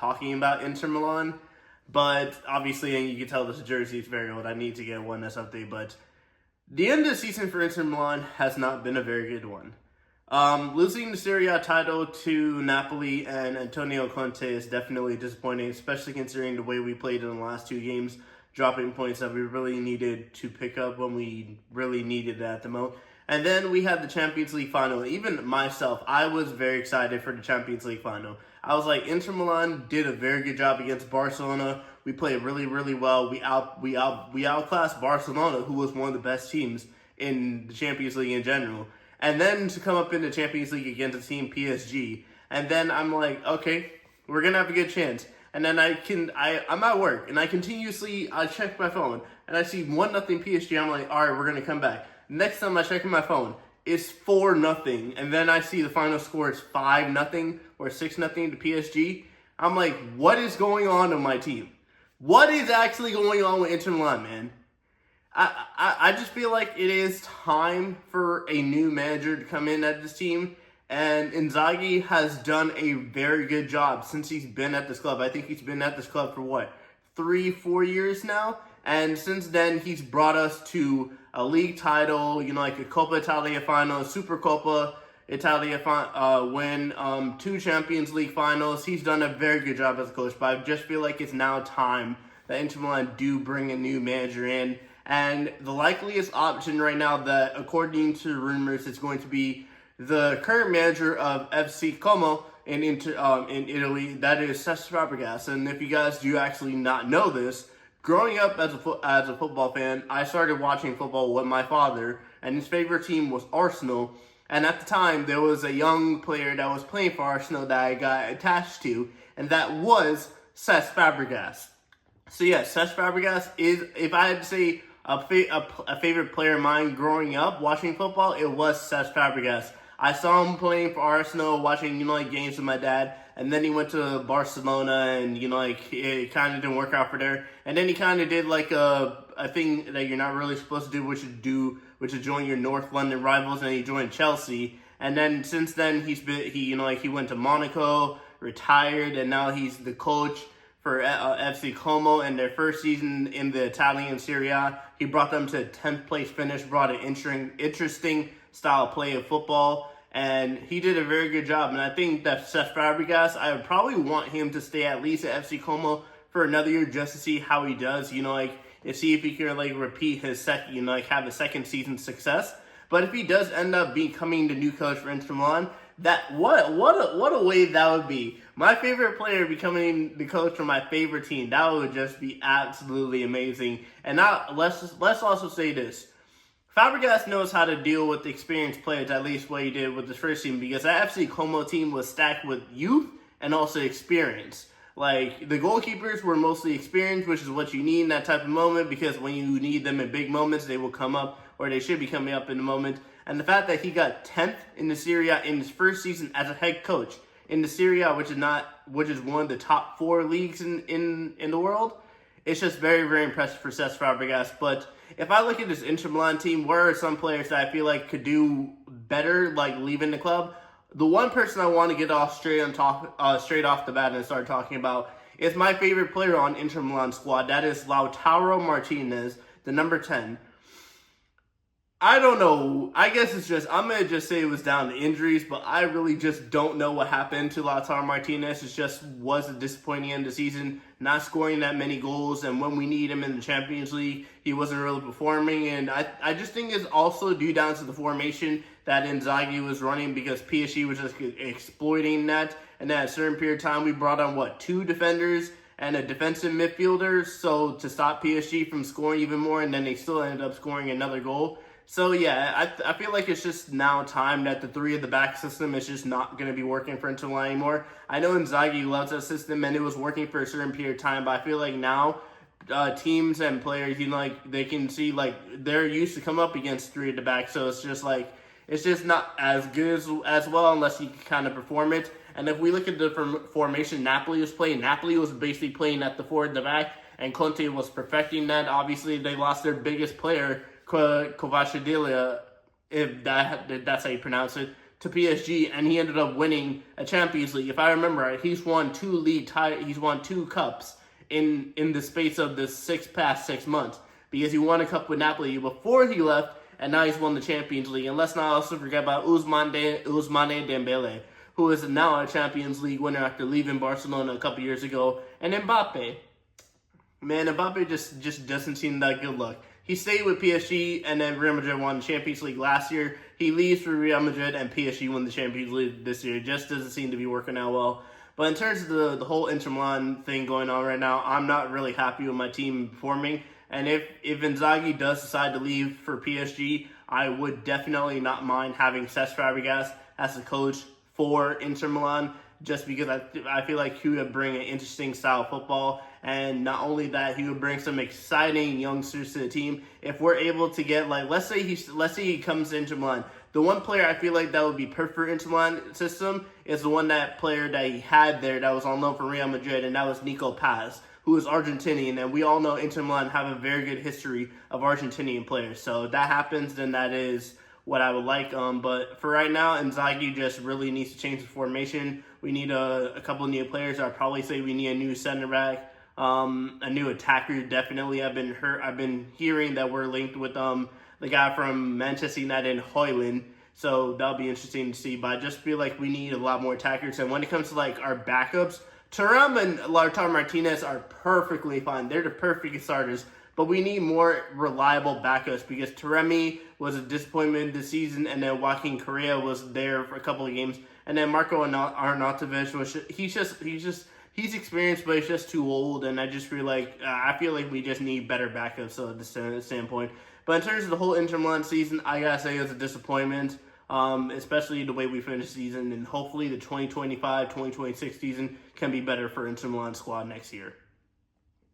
talking about Inter Milan. But obviously, and you can tell this jersey is very old. I need to get one that's updated. But the end of the season for Inter Milan has not been a very good one. Losing the Serie A title to Napoli and Antonio Conte is definitely disappointing, especially considering the way we played in the last 2 games, dropping points that we really needed to pick up when we really needed it at the moment. And then we had the Champions League final. Even myself, I was very excited for the Champions League final. I was like, Inter Milan did a very good job against Barcelona. We played really, really well. We outclassed Barcelona, who was one of the best teams in the Champions League in general. And then to come up in the Champions League against the team PSG. And then I'm like, okay, we're going to have a good chance. And then I'm at work, and I check my phone, and I see 1-0 PSG. I'm like, all right, we're going to come back. Next time I check my phone, it's 4-0. And then I see the final score is 5-0 or 6-0 to PSG. I'm like, what is going on in my team? What is actually going on with Inter Milan, man? I just feel like it is time for a new manager to come in at this team. And Inzaghi has done a very good job since he's been at this club. I think he's been at this club for 3-4 years now. And since then, he's brought us to a league title, like a Coppa Italia final, Super Coppa Italia win, 2 Champions League finals. He's done a very good job as a coach, but I just feel like it's now time that Inter Milan do bring a new manager in. And the likeliest option right now that, according to rumors, is going to be the current manager of FC Como in Italy, that is Cesc Fabregas. And if you guys do actually not know this, growing up as a football fan, I started watching football with my father, and his favorite team was Arsenal. And at the time, there was a young player that was playing for Arsenal that I got attached to, and that was Cesc Fabregas. So yes, Cesc Fabregas is, if I had to say a favorite player of mine growing up watching football, it was Cesc Fabregas. I saw him playing for Arsenal, watching, games with my dad, and then he went to Barcelona, and, it kind of didn't work out for there. And then he kind of did, a thing that you're not really supposed to do, which is join your North London rivals, and he joined Chelsea. And then, since then, he went to Monaco, retired, and now he's the coach for FC Como, and their first season in the Italian Serie A. He brought them to a 10th place finish, brought an interesting style of play of football, and he did a very good job. And I think that Cesc Fabregas, I would probably want him to stay at least at FC Como for another year just to see how he does, to see if he can repeat his second, have a second season success. But if he does end up becoming the new coach for Inter Milan, what a way that would be. My favorite player becoming the coach for my favorite team. That would just be absolutely amazing. And now let's also say this. Fabregas knows how to deal with experienced players, at least what he did with the first team, because that FC Como team was stacked with youth and also experience. Like, the goalkeepers were mostly experienced, which is what you need in that type of moment, because when you need them in big moments, they will come up, or they should be coming up in the moment. And the fact that he got 10th in the Serie A in his first season as a head coach in the Serie A, which is one of the top 4 leagues in the world, it's just very, very impressive for Cesc Fabregas. But if I look at this Inter Milan team, where are some players that I feel like could do better, like leaving the club? The one person I want to get off straight off the bat and start talking about is my favorite player on Inter Milan squad. That is Lautaro Martinez, the number 10. I don't know. I guess I'm going to just say it was down to injuries, but I really just don't know what happened to Lautaro Martinez. It just was a disappointing end of the season, not scoring that many goals, and when we need him in the Champions League, he wasn't really performing, and I just think it's also due down to the formation that Inzaghi was running, because PSG was just exploiting that, and at a certain period of time, we brought on, 2 defenders and a defensive midfielder, so to stop PSG from scoring even more, and then they still ended up scoring another goal. So, yeah, I feel like it's just now time that the 3 at the back system is just not going to be working for Inter Milan anymore. I know Inzaghi loves that system, and it was working for a certain period of time, but I feel like now teams and players, they can see, they're used to come up against 3 at the back, so it's just not as good as well unless you can kind of perform it. And if we look at the formation Napoli was playing, Napoli was basically playing at the 4 at the back, and Conte was perfecting that. Obviously, they lost their biggest player, Kovacic, if that's how you pronounce it, to PSG, and he ended up winning a Champions League. If I remember right, he's won 2 he's won 2 cups in the space of the past 6 months, because he won a cup with Napoli before he left, and now he's won the Champions League. And let's not also forget about Ousmane Dembele, who is now a Champions League winner after leaving Barcelona a couple years ago, and Mbappe. Man, Mbappe just doesn't seem that good luck. He stayed with PSG, and then Real Madrid won the Champions League last year. He leaves for Real Madrid, and PSG won the Champions League this year. It just doesn't seem to be working out well. But in terms of the whole Inter Milan thing going on right now, I'm not really happy with my team performing. And if Inzaghi does decide to leave for PSG, I would definitely not mind having Cesc Fabregas as the coach for Inter Milan, just because I feel like he would bring an interesting style of football. And not only that, he would bring some exciting youngsters to the team. If we're able to get, like, let's say he comes to Inter Milan, the one player I feel like that would be perfect for Inter Milan system is the player that he had there that was on loan from Real Madrid, and that was Nico Paz, who is Argentinian, and we all know Inter Milan have a very good history of Argentinian players. So if that happens, then that is what I would like. But for right now, Inzaghi just really needs to change the formation. We need a couple of new players. I'd probably say we need a new center back. A new attacker, definitely. I've been hearing that we're linked with the guy from Manchester United, Højlund. So that'll be interesting to see. But I just feel like we need a lot more attackers. And when it comes to like our backups, Thuram and Lautaro Martinez are perfectly fine. They're the perfect starters. But we need more reliable backups, because Taremi was a disappointment this season, and then Joaquin Correa was there for a couple of games, and then Marco Arnautovic was he's experienced, but he's just too old, and I feel like we just need better backups at this standpoint. But in terms of the whole Inter Milan season, I gotta say it was a disappointment, especially the way we finished the season, and hopefully the 2025-2026 season can be better for Inter Milan squad next year.